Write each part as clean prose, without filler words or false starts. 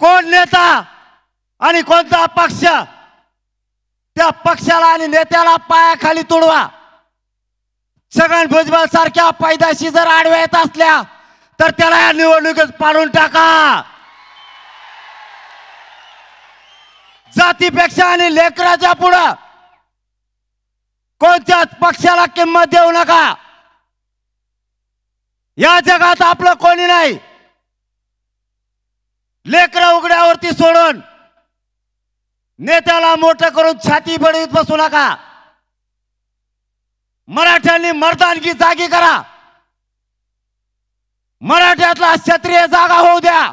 कोण नेता आणि कोणता पक्ष, त्या पक्षाला आणि नेत्याला पायाखाली तुडवा। छगन भुजबळ सारख्या पैदाशी जर आडव्या येत असल्या तर त्याला या निवडणुकीत पाडून टाका। जातीपेक्षा आणि लेकराच्या पुढे कोणत्याच पक्षाला किंमत देऊ नका। या जगात आपलं कोणी नाही। लेकरं उघड्यावरती सोडून नेत्याला मोठं करून छाती बडवीत बसू नका। मराठ्यांनी मर्दानगी जागी करा। मराठ्यातला क्षत्रिय जागा होऊ द्या।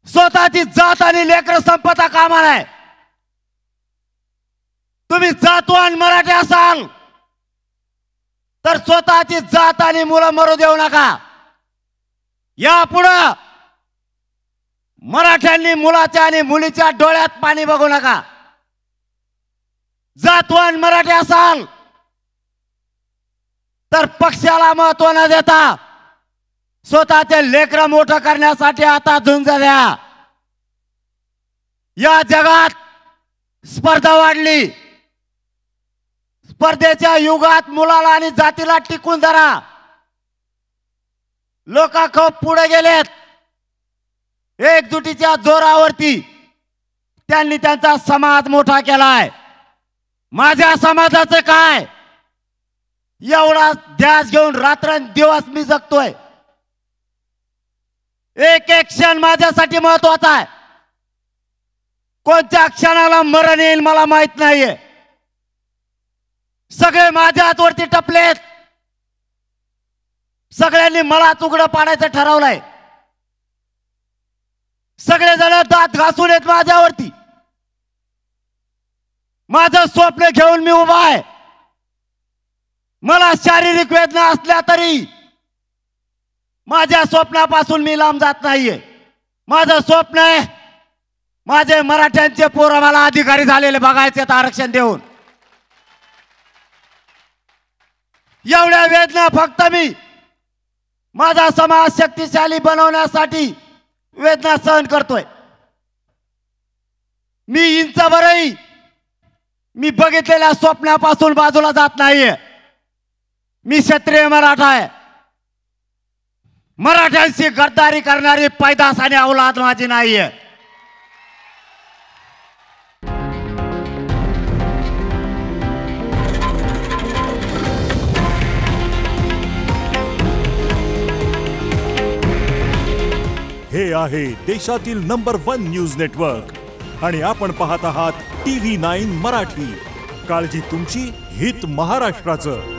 स्वतःची जात आणि लेकर संपता कामा नये। तुम्ही जातवान मराठी असाल तर स्वतःची जात आणि मुलं मरू देऊ नका। यापुढे मराठ्यांनी मुलाच्या आणि मुलीच्या डोळ्यात पाणी बघू नका। जातवान मराठी असाल तर पक्षाला महत्त्व न देता स्वतःचे लेकरं मोठं करण्यासाठी आता झुंज द्या। या जगात स्पर्धा वाढली। स्पर्धेच्या युगात मुलाला आणि जातीला टिकून धरा। लोक खूप पुढे गेलेत। एकजुटीच्या जोरावरती त्यांनी त्यांचा समाज मोठा केलाय। माझ्या समाजाचं काय? एवढा ध्यास घेऊन रात्रंदिवस मी जगतोय। एक एक क्षण माझ्यासाठी महत्त्वाचा आहे। कोणत्या क्षणाला मरण येईल मला माहित नाहीये। सगळे माझ्या हातवरती टपलेत। सगळ्यांनी मला उघडं पाडायचं ठरवलंय। सगळेजण दात घासून येत माझ्यावरती। माझं स्वप्न घेऊन मी उभा आहे। मला शारीरिक वेदना असल्या तरी माझ्या स्वप्नापासून मी लांब जात नाहीये। माझं स्वप्न आहे माझे मराठ्यांचे पोरं मला अधिकारी झालेले बघायचे आरक्षण देऊन। एवढ्या वेदना फक्त मी माझा समाज शक्तिशाली बनवण्यासाठी वेदना सहन करतोय। मी इंचभरही मी बघितलेल्या स्वप्नापासून बाजूला जात नाहीये। मी क्षत्रिय मराठा आहे। मराठ्यांशी गद्दारी करणारी पैदास आणि औलाद माझी नाहीये। हे आहे देशातील नंबर 1 न्यूज नेटवर्क आणि आपण पाहत आहात TV9 मराठी। काळजी तुमची, हित महाराष्ट्राचं।